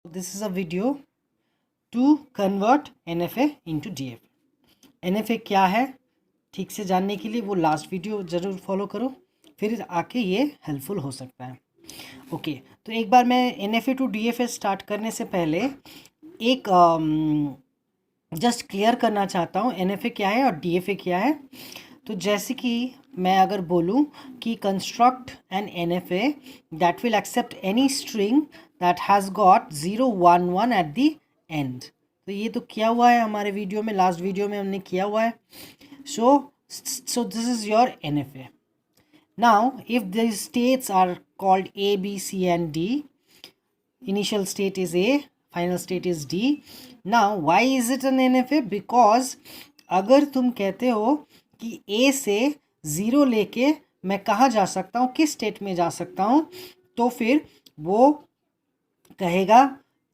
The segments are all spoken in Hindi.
This is a video to convert NFA into DFA. NFA क्या है ठीक से जानने के लिए वो लास्ट वीडियो ज़रूर फॉलो करो, फिर आके ये हेल्पफुल हो सकता है। ओके, तो एक बार मैं NFA टू DFA स्टार्ट करने से पहले एक जस्ट क्लियर करना चाहता हूँ NFA क्या है और DFA क्या है। तो जैसे कि मैं अगर बोलूँ कि construct an NFA that will accept any string that has got 0 1 1 at the end, तो ये तो किया हुआ है हमारे वीडियो में, लास्ट वीडियो में हमने किया हुआ है। So this is your NFA. Now if these states are called A, B, C and D, initial state is A, final state is D. Now why is it an NFA? Because अगर तुम कहते हो कि A से 0 लेके मैं कहाँ जा सकता हूँ, किस स्टेट में जा सकता हूँ, तो फिर वो कहेगा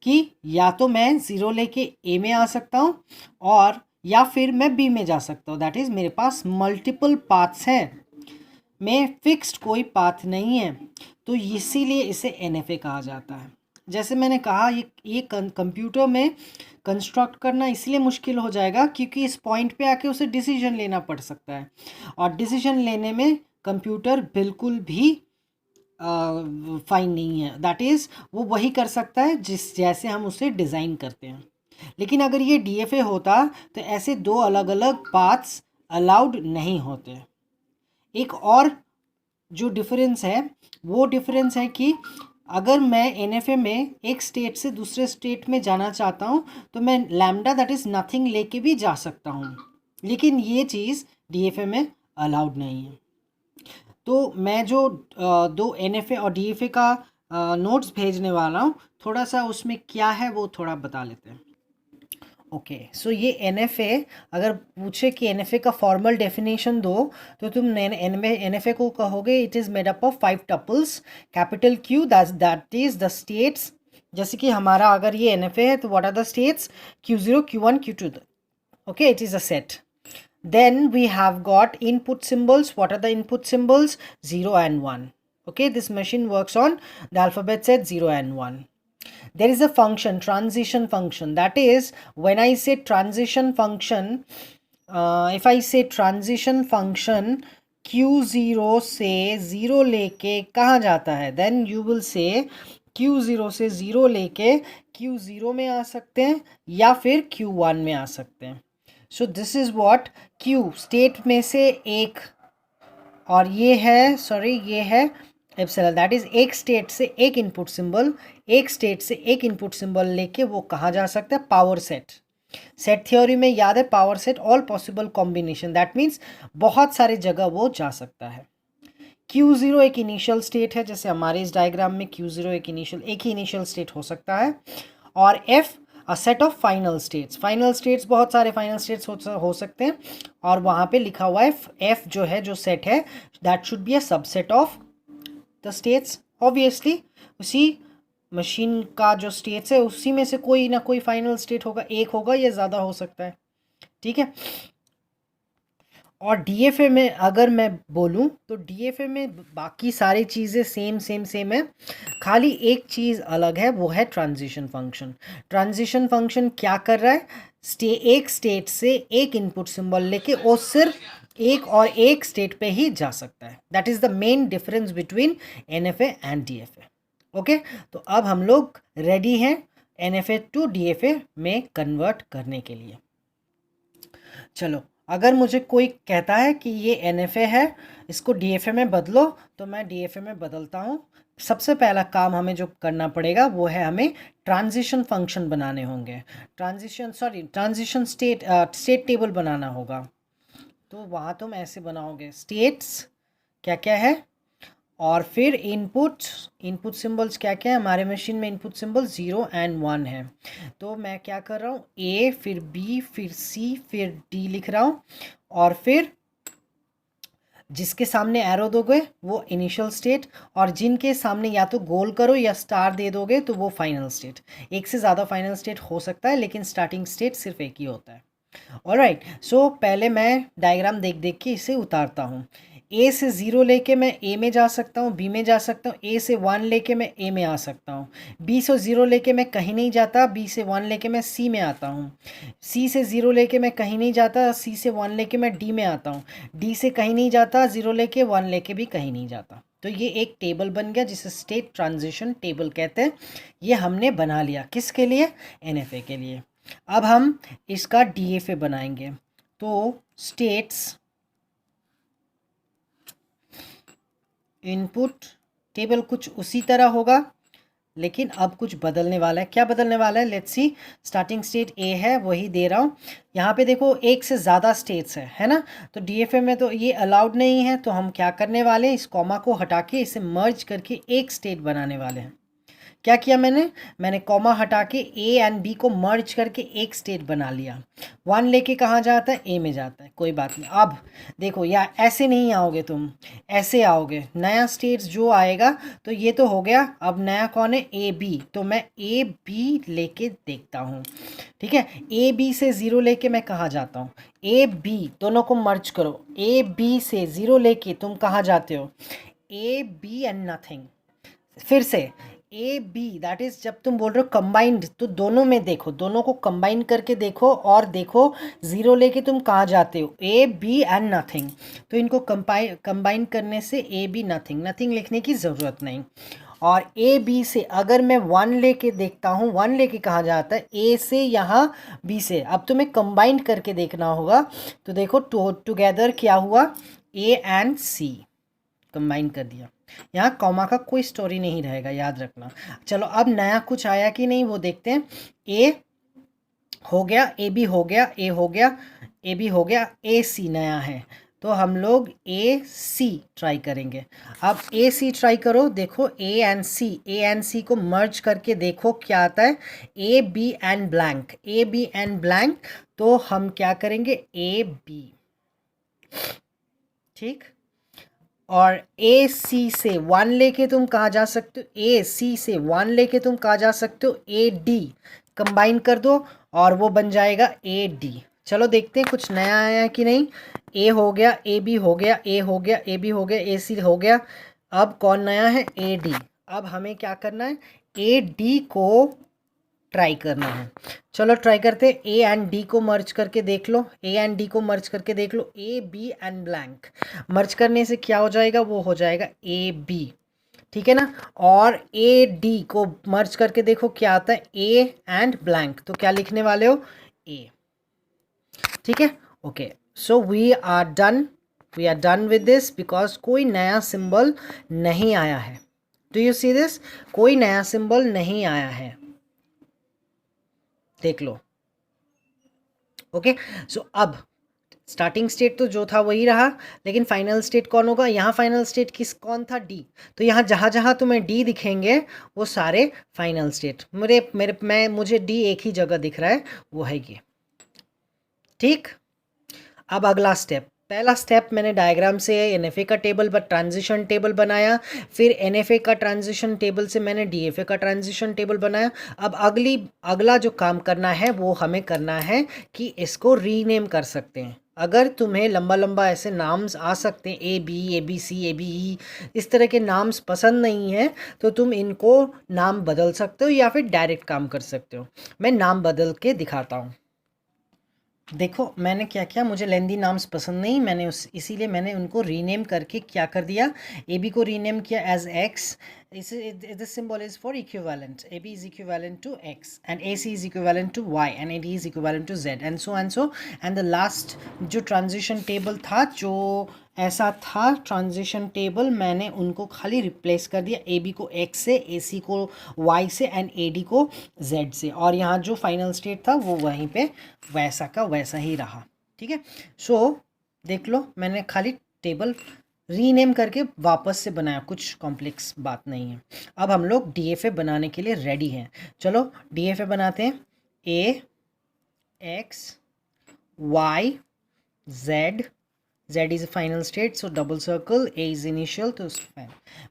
कि या तो मैं 0 लेके A में आ सकता हूँ और या फिर मैं B में जा सकता हूँ। दैट इज़ मेरे पास मल्टीपल पाथ्स हैं, में फिक्स्ड कोई पाथ नहीं है, तो इसीलिए इसे NFA कहा जाता है। जैसे मैंने कहा ये कंप्यूटर में कंस्ट्रक्ट करना इसलिए मुश्किल हो जाएगा क्योंकि इस पॉइंट पे आके उसे डिसीजन लेना पड़ सकता है, और डिसीजन लेने में कंप्यूटर बिल्कुल भी फाइन नहीं है। दैट इज़ वो वही कर सकता है जैसे हम उसे डिज़ाइन करते हैं। लेकिन अगर ये DFA होता तो ऐसे दो अलग अलग पाथ्स अलाउड नहीं होते। एक और जो डिफरेंस है वो डिफरेंस है कि अगर मैं NFA में एक स्टेट से दूसरे स्टेट में जाना चाहता हूँ तो मैं लैम्डा दैट इज़ नथिंग लेके भी जा सकता हूँ, लेकिन ये चीज़ DFA में अलाउड नहीं है। तो मैं जो दो NFA और DFA का नोट्स भेजने वाला हूँ, थोड़ा सा उसमें क्या है वो थोड़ा बता लेते हैं। ओके, सो ये NFA अगर पूछे कि NFA का फॉर्मल डेफिनेशन दो तो तुम NFA को कहोगे it is made up of 5 tuples, capital Q that is the states. जैसे कि हमारा अगर ये NFA है तो what are the states, Q0 Q1 Q2, okay, it is a set. Then we have got input symbols. What are the input symbols? 0 and 1. Okay, this machine works on the alphabet set 0 and 1. There is a function, transition function. That is, when I say transition function, if I say transition function Q0 से 0 लेके कहाँ जाता है, then you will say Q0 से 0 लेके Q0 में आ सकते हैं या फिर Q1 में आ सकते हैं। So this is what Q state में से एक, और ये है ये है एप्सिलॉन, दैट इज़ एक स्टेट से एक इनपुट सिंबल, एक स्टेट से एक इनपुट सिंबल लेके वो कहाँ जा सकता है, पावर सेट। सेट थ्योरी में याद है power set all possible combination, that means बहुत सारे जगह वो जा सकता है। Q0 एक इनिशियल स्टेट है, जैसे हमारे इस डायग्राम में Q0 एक ही इनिशियल स्टेट हो सकता है, और F a set of final states. Final states बहुत सारे फाइनल स्टेट्स हो सकते हैं, और वहाँ पे लिखा हुआ है F जो है जो सेट है that should be a subset of the states. Obviously उसी मशीन का जो स्टेट्स है उसी में से कोई ना कोई फाइनल स्टेट होगा, एक होगा या ज़्यादा हो सकता है, ठीक है। और DFA में अगर मैं बोलूँ तो DFA में बाकी सारी चीज़ें सेम है, खाली एक चीज़ अलग है, वो है ट्रांजिशन फंक्शन। ट्रांजिशन फंक्शन क्या कर रहा है, एक स्टेट से एक इनपुट सिंबल लेके वो सिर्फ एक और एक स्टेट पे ही जा सकता है। That is the main difference between NFA and DFA। Okay, तो अब हम लोग रेडी हैं NFA टू DFA में कन्वर्ट करने के लिए। चलो, अगर मुझे कोई कहता है कि ये NFA है, इसको DFA में बदलो, तो मैं DFA में बदलता हूँ। सबसे पहला काम हमें जो करना पड़ेगा वो है हमें ट्रांजिशन फंक्शन बनाने होंगे, ट्रांजिशन स्टेट टेबल बनाना होगा। तो वहाँ तुम ऐसे बनाओगे, स्टेट्स क्या क्या है, और फिर इनपुट सिंबल्स क्या क्या है, हमारे मशीन में इनपुट सिंबल 0 एंड 1 है। तो मैं क्या कर रहा हूँ, A फिर B फिर C फिर D लिख रहा हूँ, और फिर जिसके सामने एरो दोगे वो इनिशियल स्टेट, और जिनके सामने या तो गोल करो या स्टार दे दोगे तो वो फाइनल स्टेट। एक से ज़्यादा फाइनल स्टेट हो सकता है, लेकिन स्टार्टिंग स्टेट सिर्फ एक ही होता है। ऑलराइट, सो पहले मैं डायग्राम देख के इसे उतारता हूँ। ए से 0 लेके मैं ए में जा सकता हूँ, बी में जा सकता हूँ, ए से 1 लेके मैं ए में आ सकता हूँ, बी से 0 लेके मैं कहीं नहीं जाता, बी से 1 लेके मैं सी में आता हूँ, सी से 0 लेके मैं कहीं नहीं जाता, सी से 1 लेके मैं डी में आता हूँ, डी से कहीं नहीं जाता, 0 लेके 1 लेके भी कहीं नहीं जाता। तो ये एक टेबल बन गया जिसे स्टेट ट्रांजिशन टेबल कहते हैं। ये हमने बना लिया किसके लिए? एनएफए के लिए। अब हम इसका डीएफए बनाएंगे। तो स्टेट्स इनपुट टेबल कुछ उसी तरह होगा, लेकिन अब कुछ बदलने वाला है। क्या बदलने वाला है? Let's see. Starting state A है, वही दे रहा हूँ। यहाँ पे देखो एक से ज़्यादा स्टेट्स है ना, तो डीएफए में तो ये अलाउड नहीं है। तो हम क्या करने वाले हैं, इस कॉमा को हटा के इसे मर्ज करके एक स्टेट बनाने वाले हैं। क्या किया मैंने कॉमा हटा के ए एंड बी को मर्ज करके एक स्टेट बना लिया। 1 लेके कहाँ जाता है? ए में जाता है। कोई बात नहीं। अब देखो, या ऐसे नहीं आओगे तुम, ऐसे आओगे। नया स्टेट्स जो आएगा, तो ये तो हो गया। अब नया कौन है? A B. तो मैं ए बी लेके देखता हूँ। ठीक है, ए बी से 0 लेके मैं कहाँ जाता हूँ? ए बी, दोनों को मर्ज करो। ए बी से 0 लेके तुम कहाँ जाते हो? A B and nothing. फिर से ए बी, दैट इज जब तुम बोल रहे हो कंबाइंड, तो दोनों में देखो, दोनों को कंबाइन करके देखो और देखो 0 लेके तुम कहाँ जाते हो? A B and nothing. तो इनको कंबाइन करने से ए बी नथिंग, नथिंग लिखने की ज़रूरत नहीं। और ए बी से अगर मैं 1 लेके देखता हूँ, 1 लेके कहाँ जाता है? ए से यहाँ बी से। अब तुम्हें कंबाइन करके देखना होगा। तो देखो टुगेदर क्या हुआ? ए एंड सी कंबाइन कर दिया। यहाँ कॉमा का कोई स्टोरी नहीं रहेगा, याद रखना। चलो अब नया कुछ आया कि नहीं वो देखते हैं। ए हो गया, ए बी हो गया, ए हो गया, ए बी हो गया, ए सी नया है। तो हम लोग ए सी ट्राई करेंगे। अब ए सी ट्राई करो, देखो ए एंड सी को मर्ज करके देखो क्या आता है? A B and blank, A B and blank. तो हम क्या करेंगे? A B. ठीक। और ए सी से 1 लेके तुम कहाँ जा सकते हो? ए सी से 1 लेके तुम कहाँ जा सकते हो? A D. कंबाइन कर दो और वो बन जाएगा ए डी। चलो देखते हैं कुछ नया आया है कि नहीं। ए हो गया, ए बी हो गया, ए हो गया, ए बी हो गया, ए सी हो गया। अब कौन नया है? A D. अब हमें क्या करना है? ए डी को ट्राई करना है। चलो ट्राई करते। ए एंड डी को मर्ज करके देख लो, ए एंड डी को मर्ज करके देख लो। ए बी एंड ब्लैंक मर्ज करने से क्या हो जाएगा? वो हो जाएगा ए बी। ठीक है ना। और ए डी को मर्ज करके देखो क्या आता है? A and blank. तो क्या लिखने वाले हो? ए। ठीक है, okay. So we are done with this because कोई नया सिंबल नहीं आया है। Do you see this? कोई नया सिंबल नहीं आया है, देख लो। ओके, सो अब स्टार्टिंग स्टेट तो जो था वही रहा, लेकिन फाइनल स्टेट कौन होगा? यहाँ फाइनल स्टेट कौन था? डी। तो यहाँ जहाँ जहाँ तुम्हें डी दिखेंगे वो सारे फाइनल स्टेट। मुझे डी एक ही जगह दिख रहा है, वो है ये। ठीक। अब अगला स्टेप, पहला स्टेप मैंने डायग्राम से एनएफए का टेबल ट्रांजिशन टेबल बनाया। फिर एनएफए का ट्रांजिशन टेबल से मैंने डीएफए का ट्रांजिशन टेबल बनाया। अब अगला जो काम करना है वो हमें करना है कि इसको रीनेम कर सकते हैं। अगर तुम्हें लंबा लंबा ऐसे नाम्स आ सकते हैं, ए B C, A B E, इस तरह के नाम्स पसंद नहीं है, तो तुम इनको नाम बदल सकते हो या फिर डायरेक्ट काम कर सकते हो। मैं नाम बदल के दिखाता हूँ। देखो मैंने क्या किया, मुझे लेंदी नाम्स पसंद नहीं, इसीलिए मैंने उनको रीनेम करके क्या कर दिया? ए बी को रीनेम किया as X. This symbol is for equivalent. AB is equivalent to X and AC is equivalent to Y and AD is equivalent to Z and so and so. And the last जो ट्रांजिशन टेबल था, जो ऐसा था ट्रांजिशन टेबल, मैंने उनको खाली रिप्लेस कर दिया। ए बी को X से, AC को Y से एंड AD को Z से। और यहाँ जो फाइनल स्टेट था वो वहीं पे वैसा का वैसा ही रहा। ठीक है, सो देख लो मैंने खाली टेबल रीनेम करके वापस से बनाया, कुछ कॉम्प्लेक्स बात नहीं है। अब हम लोग डीएफए बनाने के लिए रेडी हैं। चलो डीएफए बनाते हैं। A X Y Z, Z is final state, so double circle, A is initial, तो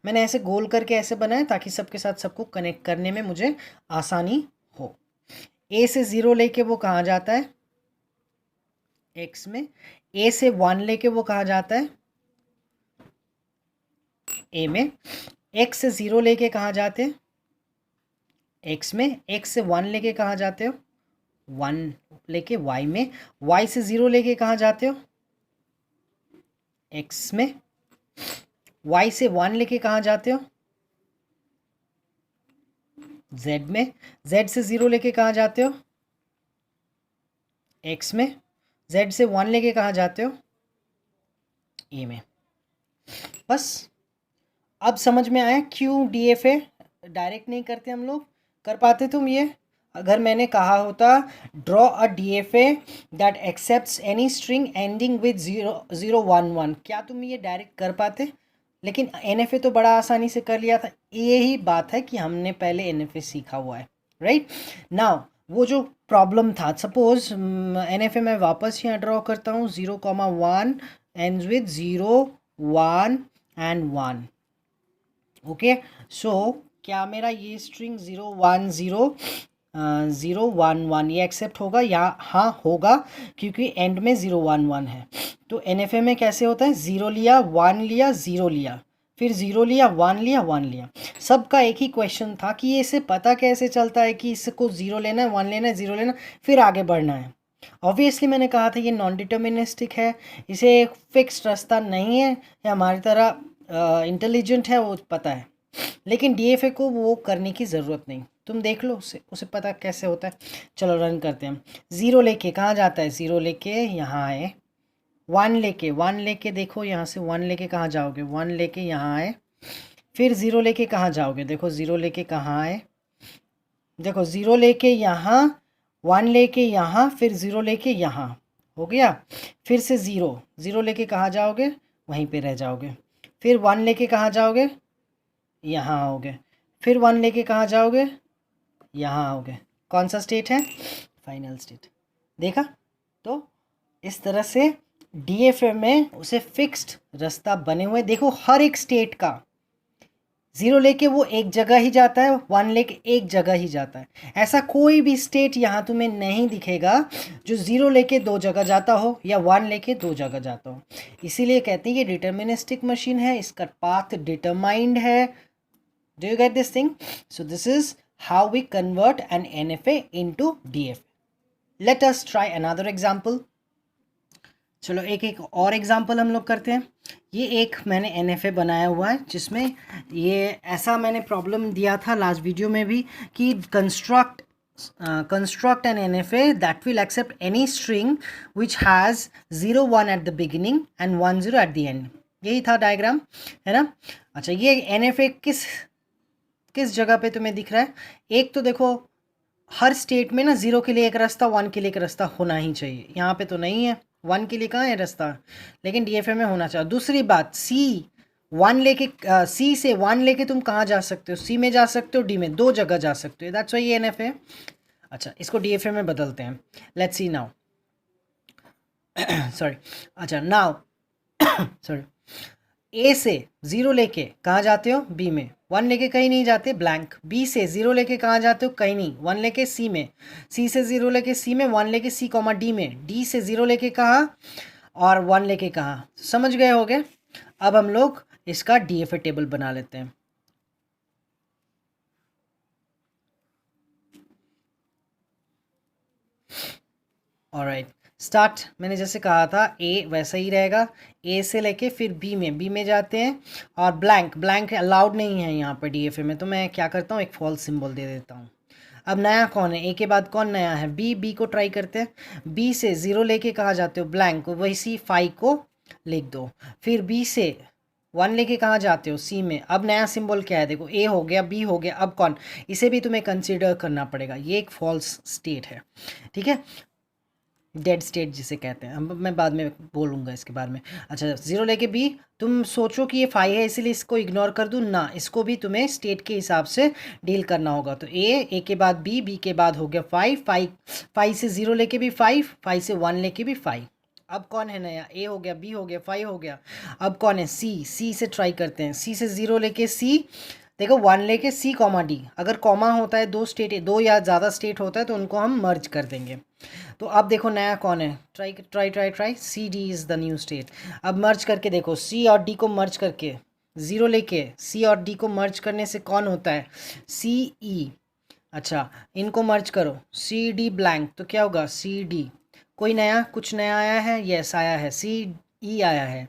मैंने ऐसे गोल करके ऐसे बनाया ताकि सबके साथ सबको कनेक्ट करने में मुझे आसानी हो। ए से 0 लेके वो कहाँ जाता है? एक्स में। ए से 1 लेके वो कहाँ जाता है? ए में एक्स से 0 लेके कहाँ जाते हैं, एक्स में, एक्स से 1 लेके कहाँ जाते हो, 1 लेके वाई में, वाई से 0 लेके कहाँ जाते हो, एक्स में, वाई से 1 लेके कहाँ जाते हो, जेड में, जेड से 0 लेके कहाँ जाते हो, एक्स में, जेड से 1 लेके कहाँ जाते हो, ए में। बस अब समझ में आया क्यों डीएफए डायरेक्ट नहीं करते हम लोग, कर पाते तुम ये? अगर मैंने कहा होता draw a DFA that accepts any string ending with 0 0 1 1, क्या तुम ये डायरेक्ट कर पाते? लेकिन एनएफए तो बड़ा आसानी से कर लिया था। यही बात है कि हमने पहले एनएफए सीखा हुआ है, राइट। नाउ वो जो प्रॉब्लम था, सपोज एनएफए मैं वापस यहाँ ड्रॉ करता हूँ, 0 1 एंड्स विद 0 1 एंड 1। ओके, सो क्या मेरा ये स्ट्रिंग 0 1 0 0 1 1 ये एक्सेप्ट होगा या? हाँ होगा, क्योंकि एंड में 0 1 1 है। तो एनएफए में कैसे होता है, 0 लिया, 1 लिया, 0 लिया, फिर 0 लिया, 1 लिया, 1 लिया। सबका एक ही क्वेश्चन था कि ये इसे पता कैसे चलता है कि इसको 0 लेना है, 1 लेना है, 0 लेना, फिर आगे बढ़ना है। ऑब्वियसली मैंने कहा था ये नॉन डिटर्मिनिस्टिक है, इसे एक फिक्स्ड रास्ता नहीं है, ये हमारी तरह इंटेलिजेंट है, वो पता है। लेकिन डीएफए को वो करने की ज़रूरत नहीं, तुम देख लो उसे उसे पता कैसे होता है। चलो रन करते हैं हम। 0 लेके कहाँ जाता है, 0 लेके यहाँ आए, 1 लेके देखो यहाँ से 1 लेके कहाँ जाओगे, 1 लेके यहाँ आए, फिर 0 लेके कहाँ जाओगे, देखो 0 लेके कहाँ आए, देखो 0 लेके यहाँ, 1 लेके यहाँ, फिर 0 लेके यहाँ, हो गया। फिर से 0 0 लेके कहाँ जाओगे, वहीं पे रह जाओगे। फिर 1 लेके कहाँ जाओगे, यहाँ आओगे। फिर 1 लेके कहाँ जाओगे, यहाँ आओगे। कौन सा स्टेट है, फाइनल स्टेट। देखा? तो इस तरह से डीएफए में उसे फिक्स्ड रास्ता बने हुए, देखो हर एक स्टेट का 0 लेके वो एक जगह ही जाता है, 1 लेके एक जगह ही जाता है। ऐसा कोई भी स्टेट यहाँ तुम्हें नहीं दिखेगा जो 0 लेके 2 जगह जाता हो या 1 लेके 2 जगह जाता हो। इसीलिए कहते हैं ये डिटर्मिनिस्टिक मशीन है, इसका पाथ डिटरमाइंड है। Do you get this thing? So this is how we convert an NFA into DFA. Let us try another example. चलो एक एक और एग्जाम्पल हम लोग करते हैं। ये एक मैंने NFA बनाया हुआ है जिसमें ये ऐसा मैंने प्रॉब्लम दिया था लास्ट वीडियो में भी कि construct an NFA that will accept any string which has 0 1 at the beginning and 1 0 at the end. यही था डायग्राम, है ना। अच्छा, ये NFA किस जगह पे तुम्हें दिख रहा है? एक तो देखो हर स्टेट में ना 0 के लिए एक रास्ता, 1 के लिए एक रास्ता होना ही चाहिए। यहाँ पे तो नहीं है, 1 के लिए कहाँ है रास्ता, लेकिन डीएफए में होना चाहिए। दूसरी बात, सी से 1 लेके तुम कहाँ जा सकते हो, सी में जा सकते हो, डी में, 2 जगह जा सकते हो। दैट्स व्हाई ये एनएफए। अच्छा, इसको डीएफए में बदलते हैं। लेट्स सी नाउ सॉरी, अच्छा नाउ सॉरी, ए से 0 लेके कहाँ जाते हो, बी में, 1 लेके कहीं नहीं जाते, ब्लैंक। बी से 0 लेके कहाँ जाते हो, कहीं नहीं, 1 लेके सी में, सी से 0 लेके सी में, 1 लेके सी कॉमा डी में, डी से 0 लेके कहाँ और 1 लेके कहाँ। समझ गए होगे? अब हम लोग इसका डीएफए टेबल बना लेते हैं। Alright, start. मैंने जैसे कहा था ए वैसा ही रहेगा, ए से लेके फिर बी में जाते हैं, और ब्लैंक अलाउड नहीं है यहाँ पर डीएफए में, तो मैं क्या करता हूँ, एक फॉल्स सिंबल दे देता हूँ। अब नया कौन है, ए के बाद कौन नया है, बी को ट्राई करते हैं। बी से 0 लेके कहाँ जाते हो, ब्लैंक, वही सी 5 को लिख दो। फिर बी से 1 लेके कहाँ जाते हो, सी में। अब नया सिंबल क्या है, देखो ए हो गया, बी हो गया, अब कौन, इसे भी तुम्हें कंसिडर करना पड़ेगा। ये एक फॉल्स स्टेट है, ठीक है, डेड स्टेट जिसे कहते हैं। अब मैं बाद में बोलूँगा इसके बारे में। अच्छा, 0 लेके बी, तुम सोचो कि ये 5 है इसलिए इसको इग्नोर कर दूँ ना, इसको भी तुम्हें स्टेट के हिसाब से डील करना होगा। तो ए के बाद बी के बाद हो गया 5 से 0 लेके भी 5 से 1 लेके भी 5। अब कौन है नया, ए हो गया, बी हो गया, 5 हो गया। अब कौन है, सी से ट्राई करते हैं। सी से 0 लेके सी, देखो 1 लेके सी कॉमा डी, अगर कॉमा होता है, दो या ज़्यादा स्टेट होता है तो उनको हम मर्ज कर देंगे। तो अब देखो नया कौन है, try C D is the new state. अब मर्ज करके देखो, सी और डी को मर्ज करके ज़ीरो लेके सी और डी को मर्ज करने से कौन होता है, सी ई। अच्छा, इनको मर्ज करो, सी डी ब्लैंक, तो क्या होगा सी डी। कोई नया, कुछ नया आया है, यस आया है, सी ई आया है,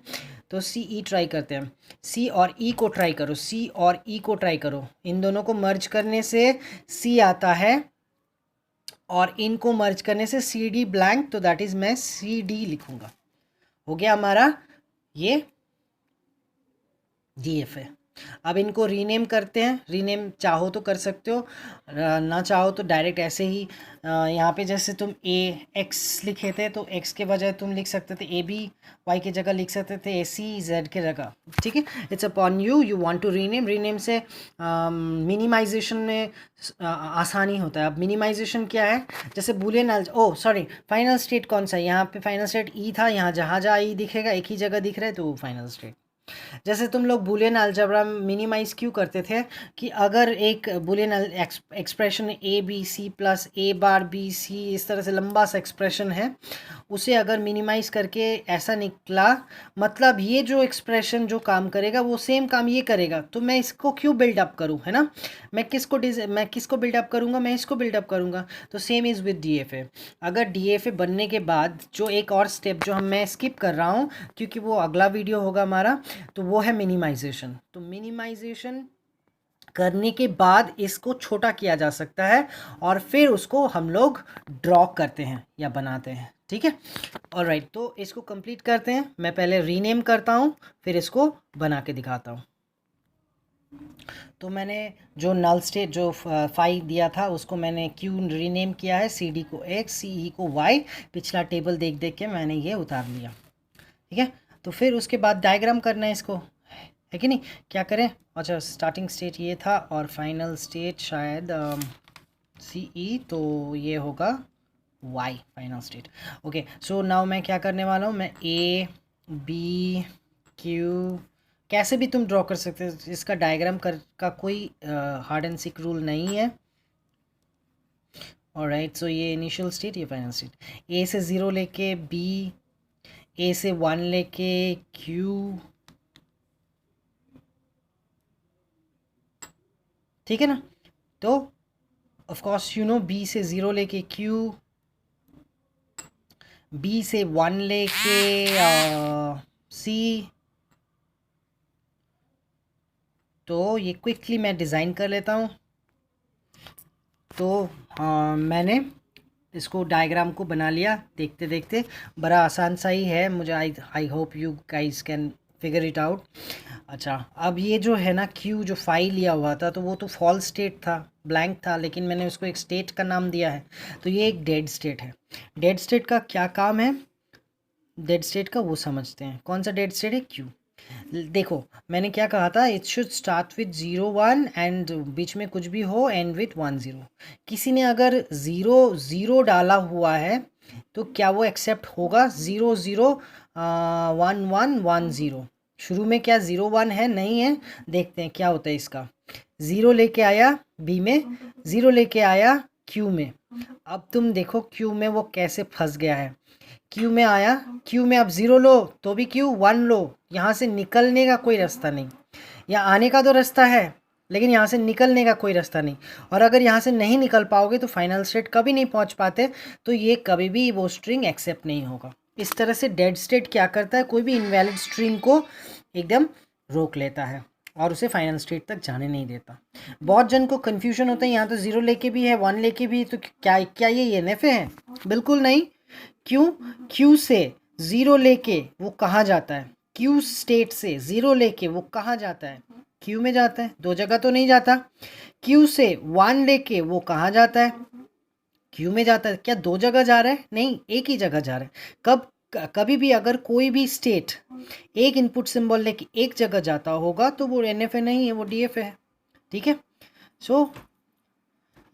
तो सी ई ट्राई करते हैं। सी और ई को ट्राई करो, सी और ई को ट्राई करो, इन दोनों को मर्ज करने से सी आता है और इनको मर्ज करने से सी डी ब्लैंक, तो दैट इज़ मैं सी डी लिखूँगा। हो गया हमारा ये डी एफ है। अब इनको रीनेम करते हैं, रीनेम चाहो तो कर सकते हो, ना चाहो तो डायरेक्ट ऐसे ही यहाँ पे जैसे तुम ए एक्स लिखे थे तो एक्स के बजाय तुम लिख सकते थे ए बी, वाई की जगह लिख सकते थे ए सी जेड के जगह, ठीक है। It's upon you, you want to rename. Rename से मिनिमाइजेशन में आसानी होता है। अब मिनिमाइजेशन क्या है, जैसे Boolean oh sorry final state कौन सा है, यहाँ पे फाइनल स्टेट ई था, यहाँ जहाँ जहाँ ई दिखेगा एक ही जगह दिख रहा है तो वो फाइनल स्टेट। जैसे तुम लोग बुलियन अलजेब्रा मिनिमाइज क्यों करते थे कि अगर एक Boolean expression A B C plus A bar B C इस तरह से लंबा सा एक्सप्रेशन है, उसे अगर मिनिमाइज करके ऐसा निकला, मतलब ये जो एक्सप्रेशन जो काम करेगा वो सेम काम ये करेगा, तो मैं इसको क्यों बिल्डअप करूँ, है ना। मैं किसको बिल्डअप करूँगा, मैं इसको बिल्डअप करूँगा। तो same is with D F A. अगर डी एफ ए बनने के बाद जो एक और स्टेप जो मैं स्किप कर रहा हूँ क्योंकि वो अगला वीडियो होगा हमारा, तो वो है मिनिमाइजेशन। तो मिनिमाइजेशन करने के बाद इसको छोटा किया जा सकता है और फिर उसको हम लोग ड्रॉ करते हैं या बनाते हैं, ठीक है। ऑलराइट, तो इसको कंप्लीट करते हैं। मैं पहले रीनेम करता हूँ फिर इसको बना के दिखाता हूँ। तो मैंने जो नल स्टेट जो फाइव दिया था उसको मैंने क्यू रीनेम किया है, सी डी को एक्स, सी ई को वाई। पिछला टेबल देख देख के मैंने ये उतार लिया, ठीक है। तो फिर उसके बाद डायग्राम करना है इसको, है कि नहीं। क्या करें, अच्छा स्टार्टिंग स्टेट ये था और फाइनल स्टेट शायद सी ई, तो ये होगा Y final state. Okay, so now मैं क्या करने वाला हूँ, मैं ए बी क्यू कैसे भी तुम ड्रॉ कर सकते हो, इसका डायग्राम का कोई हार्ड एंड सिक रूल नहीं है। ऑलराइट, सो ये इनिशियल स्टेट, ये फाइनल स्टेट। ए से ज़ीरो लेके बी, ए से वन लेके क्यू, ठीक है ना। तो of course you know B से ज़ीरो लेके क्यू, बी से वन लेके सी। तो ये क्विकली मैं डिज़ाइन कर लेता हूँ। तो मैंने इसको डायग्राम को बना लिया, देखते देखते बड़ा आसान सा ही है। मुझे I hope you guys can figure it out. अच्छा, अब ये जो है ना क्यू जो फाइल लिया हुआ था तो वो तो फॉल्स स्टेट था, ब्लैंक था, लेकिन मैंने उसको एक स्टेट का नाम दिया है, तो ये एक डेड स्टेट है। डेड स्टेट का क्या काम है, डेड स्टेट का वो समझते हैं। कौन सा डेड स्टेट है, क्यू। देखो मैंने क्या कहा था, it should start with 0 1 and बीच में कुछ भी हो, एंड विथ 1 0। किसी ने अगर 0 0 डाला हुआ है तो क्या वो एक्सेप्ट होगा, 0 0 1 1 1 0। शुरू में क्या 0 1 है, नहीं है। देखते हैं क्या होता है इसका। 0 लेके आया बी में, 0 लेके आया क्यू में। अब तुम देखो क्यू में वो कैसे फंस गया है। क्यू में आया, क्यू में अब 0 लो तो भी क्यू, 1 लो, यहाँ से निकलने का कोई रास्ता नहीं। यहाँ आने का तो रास्ता है लेकिन यहाँ से निकलने का कोई रास्ता नहीं। और अगर यहाँ से नहीं निकल पाओगे तो फाइनल स्टेट कभी नहीं पहुँच पाते, तो ये कभी भी वो स्ट्रिंग एक्सेप्ट नहीं होगा। इस तरह से डेड स्टेट क्या करता है, कोई भी इनवैलिड स्ट्रिंग को एकदम रोक लेता है और उसे फाइनल स्टेट तक जाने नहीं देता। बहुत जन को कन्फ्यूजन होता है, यहाँ तो 0 लेके भी है 1 लेके भी, तो क्या क्या ये NFA है, बिल्कुल नहीं। क्यों, क्यू से 0 लेके वो कहाँ जाता है, क्यू स्टेट से 0 लेके वो कहाँ जाता है, क्यू में जाता है, दो जगह तो नहीं जाता। क्यू से 1 लेके वो कहाँ जाता है, क्यू में जाता है। क्या दो जगह जा रहा है, नहीं, एक ही जगह जा रहा है। कभी भी अगर कोई भी स्टेट एक इनपुट सिंबल लेके एक जगह जाता होगा तो वो NFA नहीं है, वो DFA है, ठीक है। सो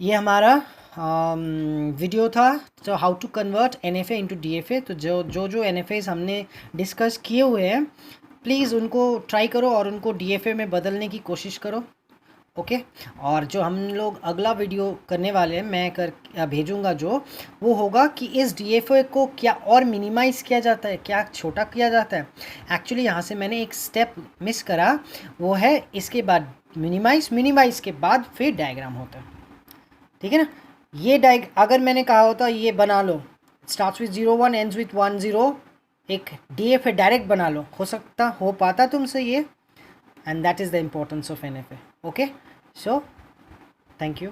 ये हमारा वीडियो था, तो how to convert NFA into DFA। तो जो NFAs हमने डिस्कस किए हुए हैं, प्लीज़ उनको ट्राई करो और उनको DFA में बदलने की कोशिश करो। ओके। और जो हम लोग अगला वीडियो करने वाले हैं, मैं भेजूंगा जो, वो होगा कि इस DFA को क्या और मिनिमाइज़ किया जाता है, क्या छोटा किया जाता है। एक्चुअली यहाँ से मैंने एक स्टेप मिस करा, वो है इसके बाद मिनिमाइज़ के बाद फिर डायग्राम होता है, ठीक है ना। ये अगर मैंने कहा होता ये बना लो, स्टार्ट्स विथ 01 एंड्स विथ 10, एक DFA डायरेक्ट बना लो, हो पाता तुमसे ये। And that is the importance of NFA। Okay, so thank you.